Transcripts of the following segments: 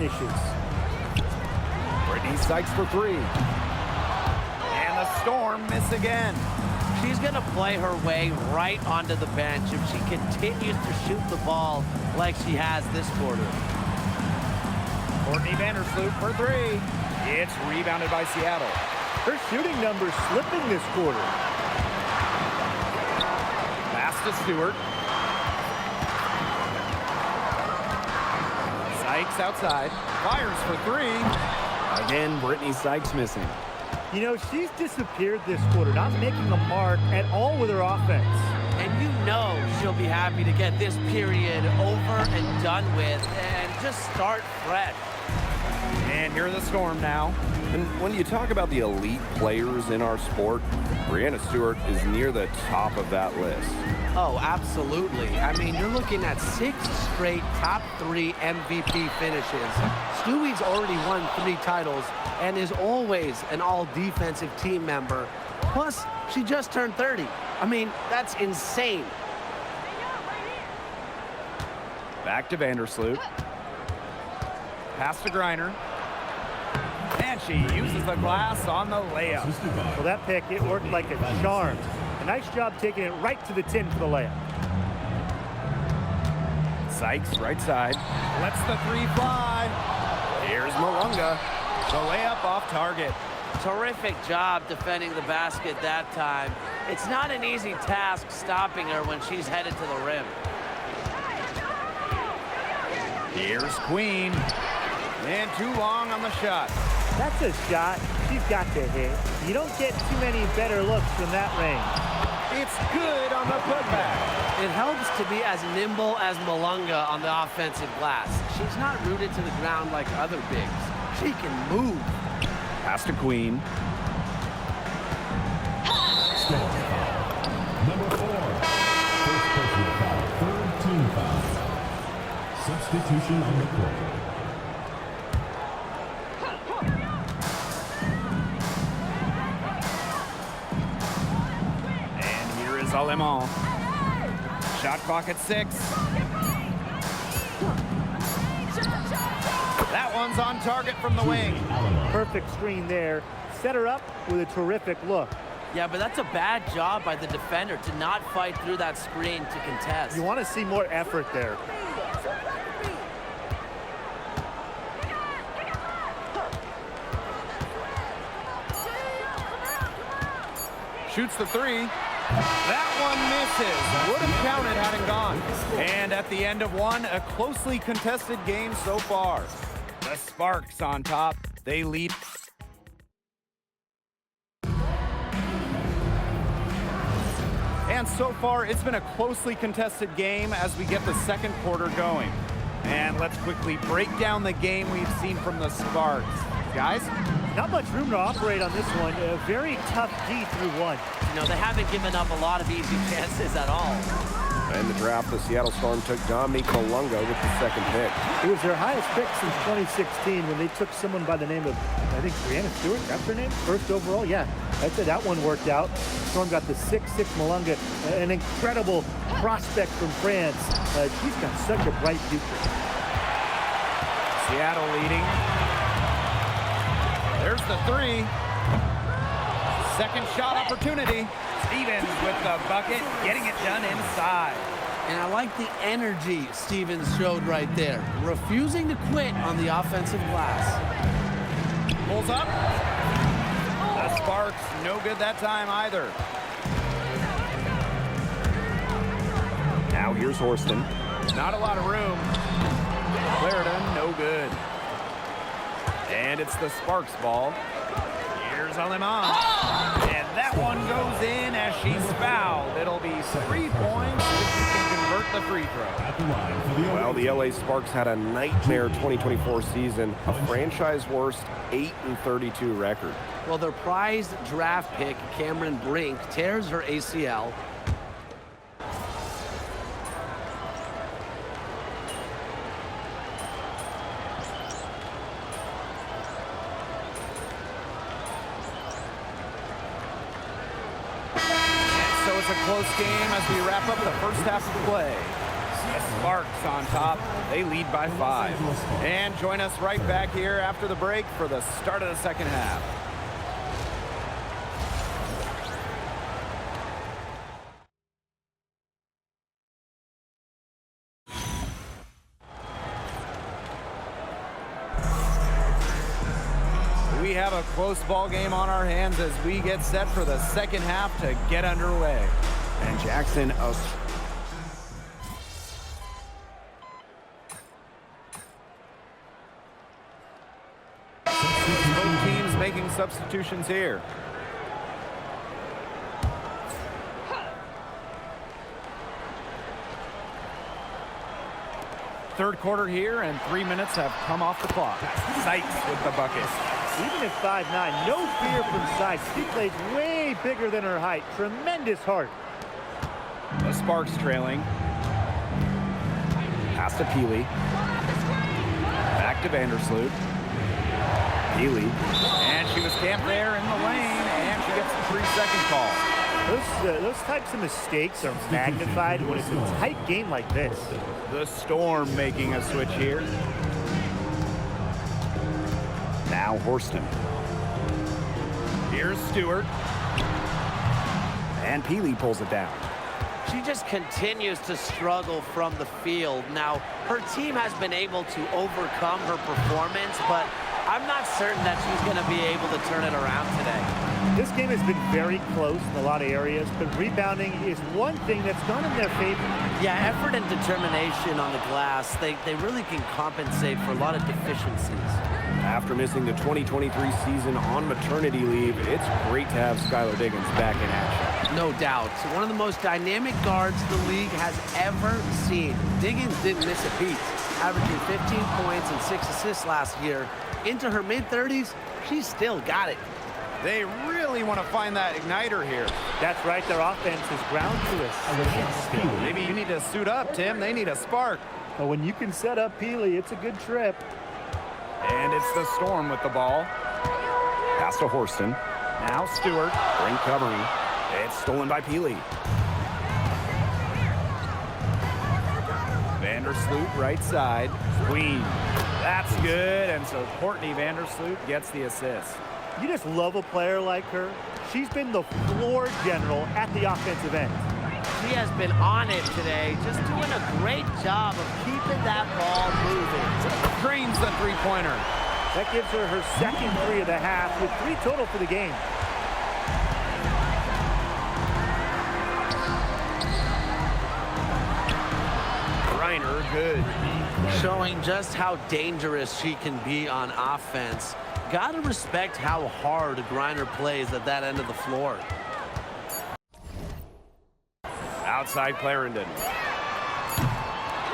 finishes. Brittany Sykes for three. And the Storm miss again. She's going to play her way right onto the bench if she continues to shoot the ball like she has this quarter. Courtney Vandersloot for three. It's rebounded by Seattle. Her shooting numbers slipping this quarter. Pass to Stewart. Sykes outside. Fires for three. Again, Brittany Sykes missing. You know, she's disappeared this quarter, not making a mark at all with her offense. And you know she'll be happy to get this period over and done with and just start fresh. And here are the Storm now. And when you talk about the elite players in our sport, Breanna Stewart is near the top of that list. Oh, absolutely. I mean, you're looking at 6 straight top 3 MVP finishes. Stewie's already won 3 titles and is always an all-defensive team member. Plus, she just turned 30. I mean, that's insane. Back to Vandersloot. Pass to Griner. And she uses the glass on the layup. Well, that pick, it worked like a charm. A nice job taking it right to the tin for the layup. Sykes, right side. Lets the three fly. Here's Malunga. The layup off target. Terrific job defending the basket that time. It's not an easy task stopping her when she's headed to the rim. Here's Queen. And too long on the shot. That's a shot she's got to hit. You don't get too many better looks from that range. It's good on the putback. It helps to be as nimble as Malunga on the offensive glass. She's not rooted to the ground like other bigs. She can move. Pass to Queen. Number 4. First personal foul. Third team foul. Substitution on the court. And here is Alemão. Shot clock at 6. That one's on target from the wing. Perfect screen there. Set her up with a terrific look. Yeah, but that's a bad job by the defender to not fight through that screen to contest. You want to see more effort there. Shoots the three. That one misses. Would have counted had it gone. And at the end of one, a closely contested game so far. The Sparks on top. They lead. And so far, it's been a closely contested game as we get the second quarter going. And let's quickly break down the game we've seen from the Sparks. Guys? Not much room to operate on this one. A very tough D through 1. You know, they haven't given up a lot of easy chances at all. In the draft, the Seattle Storm took Dominique Malunga with the second pick. It was their highest pick since 2016 when they took someone by the name of, I think, Breanna Stewart. That's her name? First overall? Yeah, that one worked out. Storm got the 6'6" Malunga, an incredible prospect from France. She's got such a bright future. Seattle leading. There's the three. Second shot opportunity. Stevens with the bucket, getting it done inside. And I like the energy Stevens showed right there, refusing to quit on the offensive glass. Pulls up. The Sparks, no good that time either. Now here's Horston. Not a lot of room. Clarendon, no good. And it's the Sparks ball. Here's Alemão. And that one goes in as she's fouled. It'll be 3 points if she can convert the free throw. Well, the LA Sparks had a nightmare 2024 season, a franchise-worst 8-32 record. Well, their prized draft pick, Cameron Brink, tears her ACL. So it's a close game as we wrap up the first half of play. The Sparks on top. They lead by 5. And join us right back here after the break for the start of the second half. We have a close ball game on our hands as we get set for the second half to get underway. And Jackson, Both teams making substitutions here. Third quarter here, and 3 minutes have come off the clock. Sykes with the bucket. Even at 5'9", no fear from Sykes. She plays way bigger than her height. Tremendous heart. The Sparks trailing. pass to Peely. Back to Vandersloot. Peely. And she was camped there in the lane, and she gets the 3-second call. Those types of mistakes are magnified when it's a tight game like this. The Storm making a switch here. Now Horston. Here's Stewart. And Peely pulls it down. She just continues to struggle from the field. Now, her team has been able to overcome her performance, but I'm not certain that she's going to be able to turn it around today. This game has been very close in a lot of areas, but rebounding is one thing that's gone in their favor. Yeah, effort and determination on the glass, they really can compensate for a lot of deficiencies. After missing the 2023 season on maternity leave, it's great to have Skylar Diggins back in action. No doubt. One of the most dynamic guards the league has ever seen. Diggins didn't miss a beat, averaging 15 points and 6 assists last year. Into her mid-30s, she's still got it. They really want to find that igniter here. That's right, their offense is ground to a standstill. Maybe you need to suit up, Tim. They need a spark. But when you can set up Peely, it's a good trip. And it's the Storm with the ball. Pass to Horston. Now Stewart. Brink covering. It's stolen by Peely. Vandersloot right side. Queen. That's good. And so Courtney Vandersloot gets the assist. You just love a player like her. She's been the floor general at the offensive end. She has been on it today, just doing a great job of keeping that ball moving. Drains the three-pointer. That gives her her second three of the half with 3 total for the game. Griner, good. Showing just how dangerous she can be on offense. Gotta respect how hard Griner plays at that end of the floor. Outside Clarendon.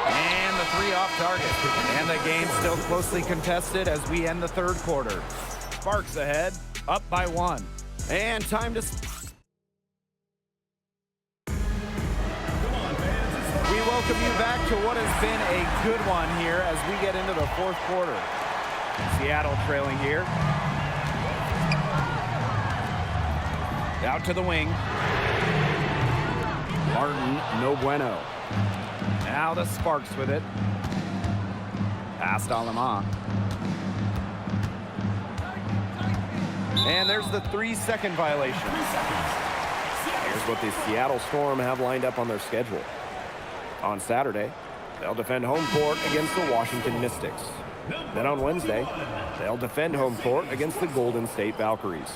And the 3 off target. And the game still closely contested as we end the third quarter. Sparks ahead, up by 1. And time to... We welcome you back to what has been a good one here as we get into the fourth quarter. Seattle trailing here. Out to the wing. Martin, no bueno. Now the Sparks with it. Past Alama. And there's the 3-second violation. Here's what the Seattle Storm have lined up on their schedule. On Saturday, they'll defend home court against the Washington Mystics. Then on Wednesday, they'll defend home court against the Golden State Valkyries.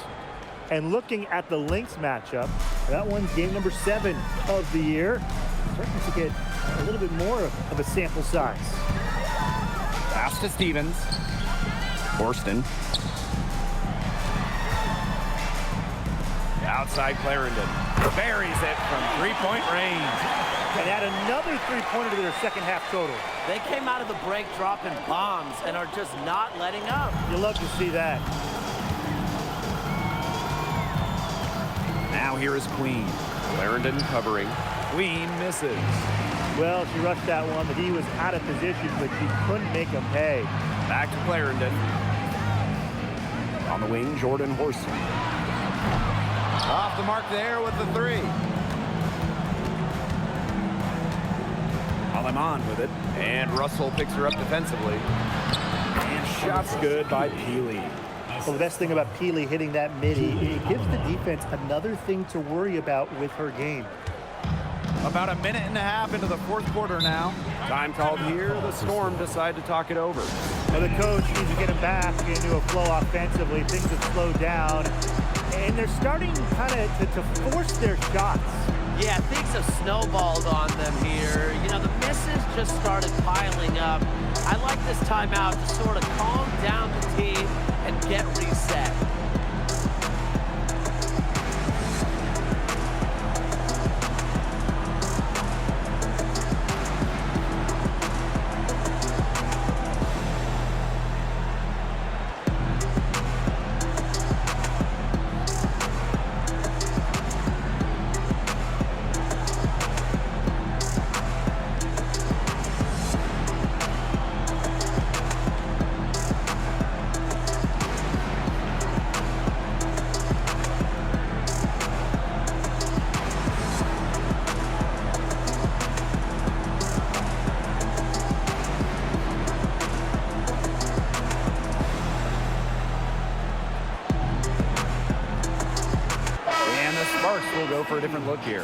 And looking at the Lynx matchup, that one's game number 7 of the year. Starting to get a little bit more of a sample size. Pass to Stevens. Horston. Outside Clarendon. Buries it from 3-point range. And add another 3-pointer to their second half total. They came out of the break dropping bombs and are just not letting up. You love to see that. Now here is Queen. Clarendon covering. Queen misses. Well, she rushed that one, but he was out of position, but she couldn't make him pay. Back to Clarendon. On the wing, Jordan Horston. Off the mark there with the 3. them on with it. And Russell picks her up defensively. And shots good by Peely. Well, the best thing about Peely hitting that midi, it gives the defense another thing to worry about with her game. About a minute and a half into the fourth quarter now. Time called here. The Storm decide to talk it over. Now the coach needs to get him back into a flow offensively. Things have slowed down. And they're starting kind of to force their shots. Yeah, things have snowballed on them here. You know, the misses just started piling up. I like this timeout to sort of calm down the team and get reset. And the Sparks will go for a different look here.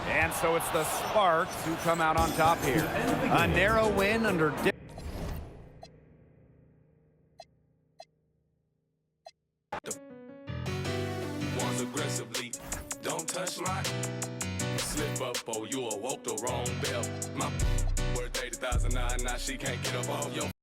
And so it's the Sparks who come out on top here. A narrow win under One's aggressively, don't touch my slip up or you awoke the wrong bell. My worth 80,009, now she can't get up off your